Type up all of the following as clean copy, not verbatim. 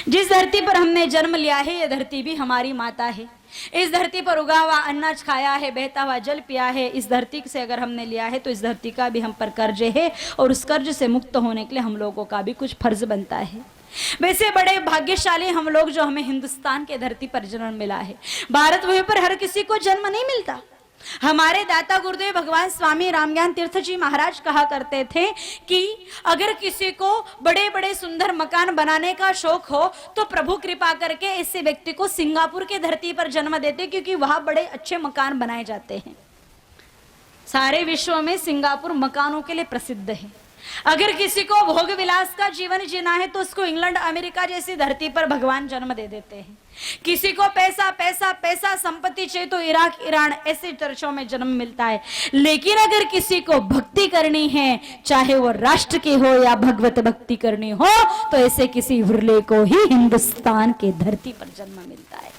जिस धरती पर हमने जन्म लिया है, यह धरती भी हमारी माता है। इस धरती पर उगा हुआ अनाज खाया है, बहता हुआ जल पिया है। इस धरती से अगर हमने लिया है तो इस धरती का भी हम पर कर्ज है, और उस कर्ज से मुक्त होने के लिए हम लोगों का भी कुछ फर्ज बनता है। वैसे बड़े भाग्यशाली हम लोग जो हमें हिंदुस्तान के धरती पर जन्म मिला है। भारत भूमि पर हर किसी को जन्म नहीं मिलता। हमारे दाता गुरुदेव भगवान स्वामी रामज्ञान तीर्थ जी महाराज कहा करते थे कि अगर किसी को बड़े बड़े सुंदर मकान बनाने का शौक हो तो प्रभु कृपा करके ऐसे व्यक्ति को सिंगापुर के धरती पर जन्म देते, क्योंकि वहां बड़े अच्छे मकान बनाए जाते हैं। सारे विश्व में सिंगापुर मकानों के लिए प्रसिद्ध है। अगर किसी को भोग विलास का जीवन जीना है तो उसको इंग्लैंड अमेरिका जैसी धरती पर भगवान जन्म दे देते हैं। किसी को पैसा पैसा पैसा संपत्ति चाहिए तो इराक ईरान ऐसे देशों में जन्म मिलता है। लेकिन अगर किसी को भक्ति करनी है, चाहे वो राष्ट्र की हो या भगवत भक्ति करनी हो, तो ऐसे किसी हुर्ले को ही हिंदुस्तान के धरती पर जन्म मिलता है।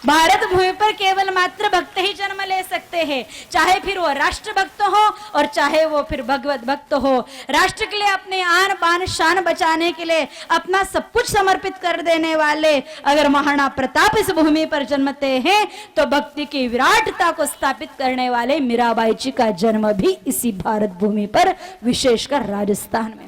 भारत भूमि पर केवल मात्र भक्त ही जन्म ले सकते हैं, चाहे फिर वो राष्ट्र भक्त हो और चाहे वो फिर भगवत भक्त हो। राष्ट्र के लिए अपने आन बान शान बचाने के लिए अपना सब कुछ समर्पित कर देने वाले अगर महाराणा प्रताप इस भूमि पर जन्मते हैं तो भक्ति की विराटता को स्थापित करने वाले मीराबाई जी का जन्म भी इसी भारत भूमि पर, विशेषकर राजस्थान में।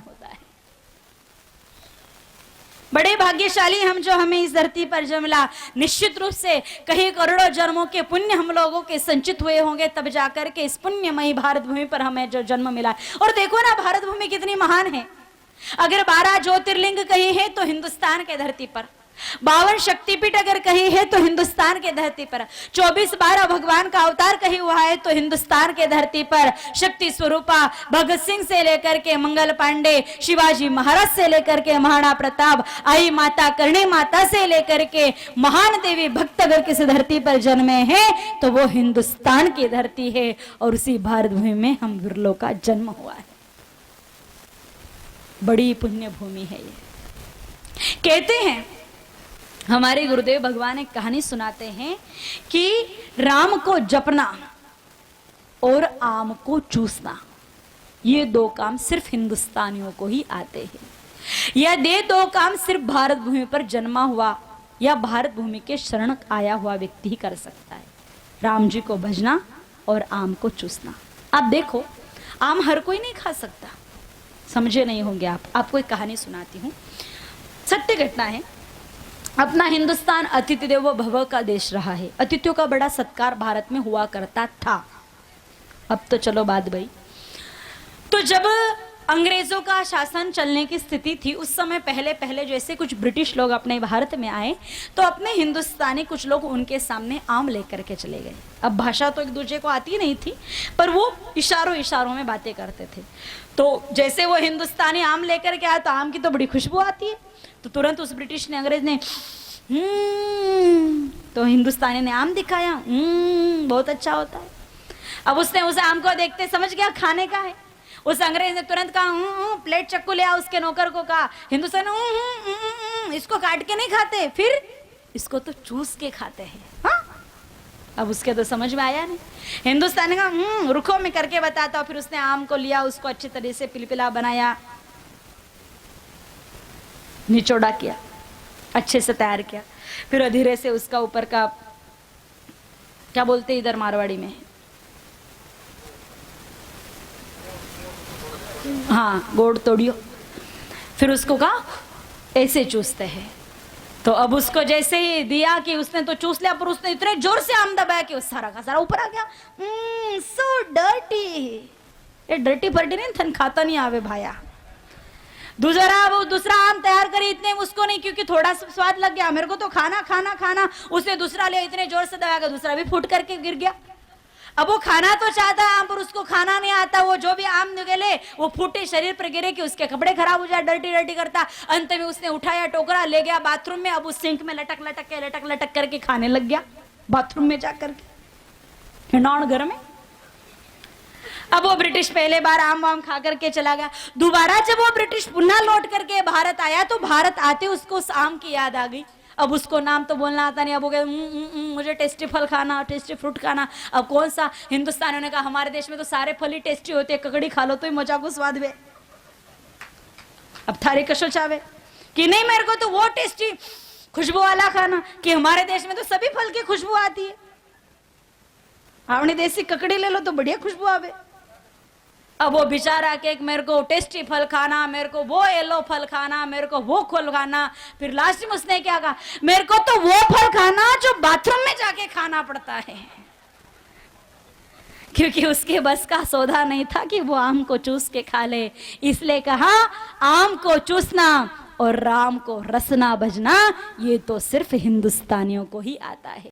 बड़े भाग्यशाली हम जो हमें इस धरती पर जन्मला। निश्चित रूप से कहीं करोड़ों जन्मों के पुण्य हम लोगों के संचित हुए होंगे, तब जाकर के इस पुण्यमयी भारत भूमि पर हमें जो जन्म मिला। और देखो ना भारत भूमि कितनी महान है। अगर 12 ज्योतिर्लिंग कहीं है तो हिंदुस्तान के धरती पर, 52 शक्तिपीठ अगर कहीं है तो हिंदुस्तान के धरती पर, 24-12 भगवान का अवतार कहीं हुआ है तो हिंदुस्तान के धरती पर। शक्ति स्वरूपा भगत सिंह से लेकर के मंगल पांडे, शिवाजी महाराज से लेकर के महाराणा प्रताप, आई माता करणी माता से लेकर के महान देवी भक्त अगर किसी धरती पर जन्मे हैं तो वो हिंदुस्तान की धरती है। और उसी भारत भूमि में हम विरलों का जन्म हुआ है। बड़ी पुण्य भूमि है ये। कहते हैं हमारे गुरुदेव भगवान एक कहानी सुनाते हैं कि राम को जपना और आम को चूसना, ये 2 काम सिर्फ हिंदुस्तानियों को ही आते हैं। यह 2 काम सिर्फ भारत भूमि पर जन्मा हुआ या भारत भूमि के शरण आया हुआ व्यक्ति ही कर सकता है। राम जी को भजना और आम को चूसना। आप देखो, आम हर कोई नहीं खा सकता, समझे नहीं होंगे आप। आपको एक कहानी सुनाती हूँ, सत्य घटना है। अपना हिंदुस्तान अतिथि देवो भव का देश रहा है। अतिथियों का बड़ा सत्कार भारत में हुआ करता था। अब तो चलो बात भाई। तो जब अंग्रेजों का शासन चलने की स्थिति थी उस समय पहले पहले जैसे कुछ ब्रिटिश लोग अपने भारत में आए तो अपने हिंदुस्तानी कुछ लोग उनके सामने आम लेकर के चले गए। अब भाषा तो एक दूसरे को आती नहीं थी, पर वो इशारों इशारों में बातें करते थे। तो जैसे वो हिंदुस्तानी आम लेकर के आया तो आम की तो बड़ी खुशबू आती है, तो तुरंत उस ब्रिटिश ने, अंग्रेज ने तो हिंदुस्तानी ने आम दिखाया, बहुत अच्छा होता है। अब उसने उस आम को देखते समझ गया खाने का है। उस अंग्रेज ने तुरंत कहा प्लेट चक्कू ले आ, उसके नौकर को कहा। हिंदुस्तानी इसको काट के नहीं खाते, फिर इसको तो चूस के खाते हैं। हाँ? अब उसके तो समझ में आया नहीं। हिंदुस्तानी का रुको में करके बताता। फिर उसने आम को लिया, उसको अच्छी तरह से पिलपिला बनाया, निचोड़ा किया, अच्छे से तैयार किया। फिर धीरे से उसका ऊपर का क्या बोलते इधर मारवाड़ी में, हाँ, गोड़ तोड़ियो। फिर उसको कहा ऐसे चूसते हैं। तो अब उसको जैसे ही दिया कि उसने तो चूस लिया, पर उसने इतने जोर से आम दबाया कि उस सारा का सारा ऊपर आ गया। सो डर्टी, ये डर्टी फर्टी नहीं, थन खाता नहीं आवे भाया। दूसरा आम तैयार करे, इतने उसको नहीं, क्योंकि थोड़ा स्वाद लग गया, मेरे को तो खाना खाना खाना। उसने दूसरा लिया, इतने जोर से दबाया, दूसरा भी फूट करके गिर गया। अब वो खाना तो चाहता है आम, पर उसको खाना नहीं आता। वो जो भी आम निकले वो फूटे शरीर पर गिरे कि उसके कपड़े खराब हो जाए, डर्टी डर्टी करता। अंत में उसने उठाया टोकरा, ले गया बाथरूम में। अब उस सिंक में लटक लटक करके खाने लग गया, बाथरूम में जाकर के, हिंडौन घर में। अब वो ब्रिटिश पहले बार आम वाम खा करके चला गया। दोबारा जब वो ब्रिटिश पुनः लौट करके भारत आया तो भारत आते उसको उस आम की याद आ गई। अब उसको नाम तो बोलना आता नहीं। अब वो कहे मुझे टेस्टी फल खाना, टेस्टी फ्रूट खाना। अब कौन सा, हिंदुस्तानियों ने कहा हमारे देश में तो सारे फल ही टेस्टी होते हैं, ककड़ी खा लो तो ही मजा को स्वाद वे। अब थारे कशो चावे। कि नहीं मेरे को तो वो टेस्टी खुशबू वाला खाना, कि हमारे देश में तो सभी फल की खुशबू आती है, अपनी देसी ककड़ी ले लो तो बढ़िया खुशबू आवे। अब वो बेचारा के मेरे को टेस्टी फल खाना, मेरे को वो येलो फल खाना, मेरे को वो फल खाना, फिर लास्ट में उसने क्या कहा, मेरे को तो वो फल खाना जो बाथरूम में जाके खाना पड़ता है, क्योंकि उसके बस का सौदा नहीं था कि वो आम को चूस के खा ले। इसलिए कहा आम को चूसना और राम को रसना बजना ये तो सिर्फ हिंदुस्तानियों को ही आता है।